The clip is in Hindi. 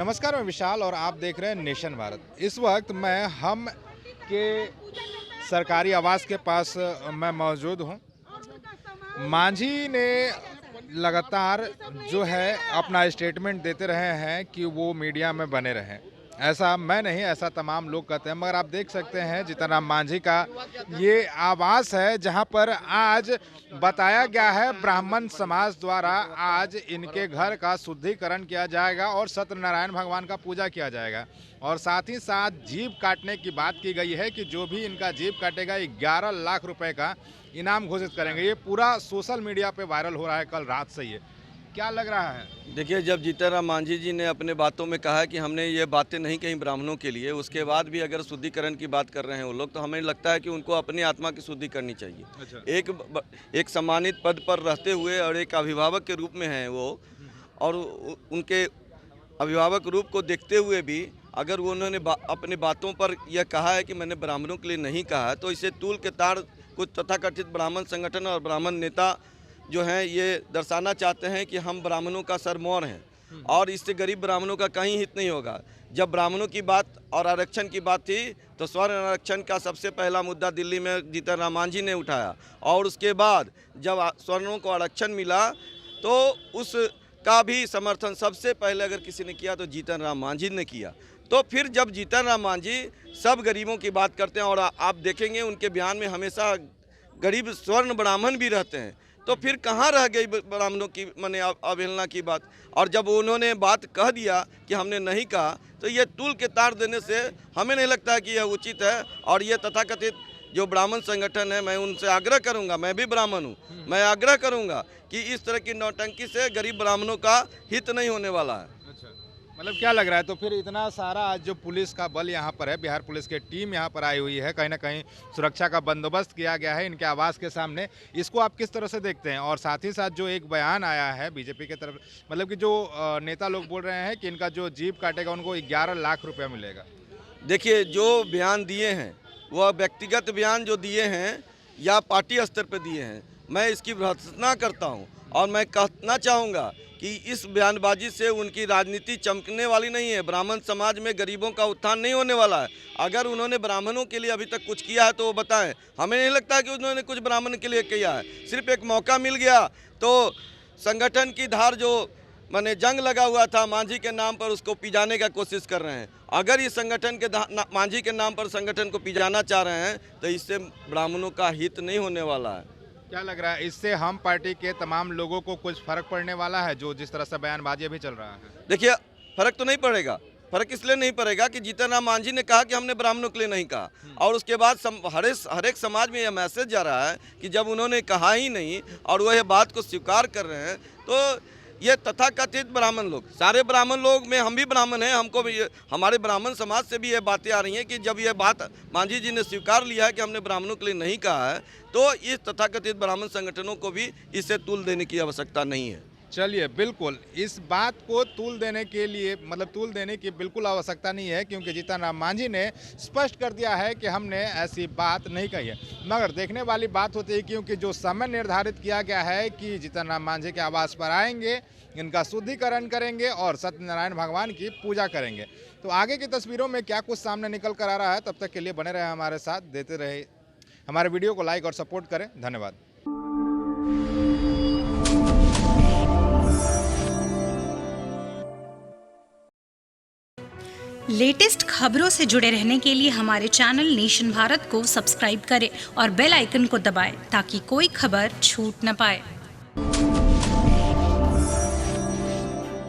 नमस्कार, मैं विशाल और आप देख रहे हैं नेशन भारत। इस वक्त मैं हम के सरकारी आवास के पास मैं मौजूद हूं। मांझी ने लगातार जो है अपना स्टेटमेंट देते रहे हैं कि वो मीडिया में बने रहें। ऐसा मैं नहीं, ऐसा तमाम लोग कहते हैं, मगर आप देख सकते हैं जीतन राम मांझी का ये आवास है जहां पर आज बताया गया है ब्राह्मण समाज द्वारा आज इनके घर का शुद्धिकरण किया जाएगा और सत्यनारायण भगवान का पूजा किया जाएगा। और साथ ही साथ जीभ काटने की बात की गई है कि जो भी इनका जीभ काटेगा 11 लाख रुपए का इनाम घोषित करेंगे। ये पूरा सोशल मीडिया पे वायरल हो रहा है कल रात से। ये क्या लग रहा है? देखिए, जब जीतन राम मांझी जी ने अपने बातों में कहा कि हमने ये बातें नहीं कहीं ब्राह्मणों के लिए, उसके बाद भी अगर शुद्धिकरण की बात कर रहे हैं वो लोग, तो हमें लगता है कि उनको अपनी आत्मा की शुद्धि करनी चाहिए। अच्छा। एक सम्मानित पद पर रहते हुए और एक अभिभावक के रूप में हैं वो, और उनके अभिभावक रूप को देखते हुए भी अगर उन्होंने अपने बातों पर यह कहा है कि मैंने ब्राह्मणों के लिए नहीं कहा, तो इसे तूल के ताड़ कुछ तथाकथित ब्राह्मण संगठन और ब्राह्मण नेता जो हैं ये दर्शाना चाहते हैं कि हम ब्राह्मणों का सरमौर हैं और इससे गरीब ब्राह्मणों का कहीं हित नहीं होगा। जब ब्राह्मणों की बात और आरक्षण की बात थी तो स्वर्ण आरक्षण का सबसे पहला मुद्दा दिल्ली में जीतन राम मांझी ने उठाया, और उसके बाद जब स्वर्णों को आरक्षण मिला तो उसका भी समर्थन सबसे पहले अगर किसी ने किया तो जीतन राम मांझी ने किया। तो फिर जब जीतन राम मांझी सब गरीबों की बात करते हैं और आप देखेंगे उनके बयान में हमेशा गरीब स्वर्ण ब्राह्मण भी रहते हैं, तो फिर कहाँ रह गई ब्राह्मणों की माने अवहेलना की बात। और जब उन्होंने बात कह दिया कि हमने नहीं कहा, तो ये तूल के तार देने से हमें नहीं लगता कि यह उचित है। और ये तथाकथित जो ब्राह्मण संगठन है, मैं उनसे आग्रह करूंगा, मैं भी ब्राह्मण हूं, मैं आग्रह करूंगा कि इस तरह की नौटंकी से गरीब ब्राह्मणों का हित नहीं होने वाला है। मतलब क्या लग रहा है? तो फिर इतना सारा आज जो पुलिस का बल यहाँ पर है, बिहार पुलिस की टीम यहाँ पर आई हुई है, कहीं ना कहीं सुरक्षा का बंदोबस्त किया गया है इनके आवास के सामने, इसको आप किस तरह से देखते हैं? और साथ ही साथ जो एक बयान आया है बीजेपी की तरफ, मतलब कि जो नेता लोग बोल रहे हैं कि इनका जो जीभ काटेगा उनको 11 लाख रुपया मिलेगा। देखिए, जो बयान दिए हैं वह व्यक्तिगत बयान जो दिए हैं या पार्टी स्तर पर दिए हैं, मैं इसकी भर्त्सना करता हूँ और मैं कहना चाहूँगा कि इस बयानबाजी से उनकी राजनीति चमकने वाली नहीं है। ब्राह्मण समाज में गरीबों का उत्थान नहीं होने वाला है। अगर उन्होंने ब्राह्मणों के लिए अभी तक कुछ किया है तो वो बताएं। हमें नहीं लगता कि उन्होंने कुछ ब्राह्मण के लिए किया है। सिर्फ एक मौका मिल गया तो संगठन की धार जो माने जंग लगा हुआ था मांझी के नाम पर, उसको पिजाने का कोशिश कर रहे हैं। अगर इस संगठन के मांझी के नाम पर संगठन को पिजाना चाह रहे हैं तो इससे ब्राह्मणों का हित नहीं होने वाला है। क्या लग रहा है इससे हम पार्टी के तमाम लोगों को कुछ फर्क पड़ने वाला है, जो जिस तरह से बयानबाजी अभी चल रहा है? देखिए, फर्क तो नहीं पड़ेगा। फर्क इसलिए नहीं पड़ेगा कि जीतन राम मांझी ने कहा कि हमने ब्राह्मणों के लिए नहीं कहा, और उसके बाद हर एक समाज में यह मैसेज जा रहा है कि जब उन्होंने कहा ही नहीं और वह बात को स्वीकार कर रहे हैं, तो ये तथाकथित ब्राह्मण लोग, सारे ब्राह्मण लोग में हम भी ब्राह्मण हैं, हमको भी हमारे ब्राह्मण समाज से भी ये बातें आ रही हैं कि जब ये बात मांझी जी ने स्वीकार लिया है कि हमने ब्राह्मणों के लिए नहीं कहा है, तो इस तथाकथित ब्राह्मण संगठनों को भी इससे तूल देने की आवश्यकता नहीं है। चलिए, बिल्कुल इस बात को तूल देने के लिए, मतलब तूल देने की बिल्कुल आवश्यकता नहीं है, क्योंकि जीतन राम मांझी ने स्पष्ट कर दिया है कि हमने ऐसी बात नहीं कही है। मगर देखने वाली बात होती है, क्योंकि जो समय निर्धारित किया गया है कि जीतन राम मांझी के आवास पर आएंगे, इनका शुद्धिकरण करेंगे और सत्यनारायण भगवान की पूजा करेंगे। तो आगे की तस्वीरों में क्या कुछ सामने निकल कर आ रहा है, तब तक के लिए बने रहे हमारे साथ, देते रहे हमारे वीडियो को लाइक और सपोर्ट करें। धन्यवाद। लेटेस्ट खबरों से जुड़े रहने के लिए हमारे चैनल नेशन भारत को सब्सक्राइब करें और बेल आइकन को दबाएं ताकि कोई खबर छूट न पाए।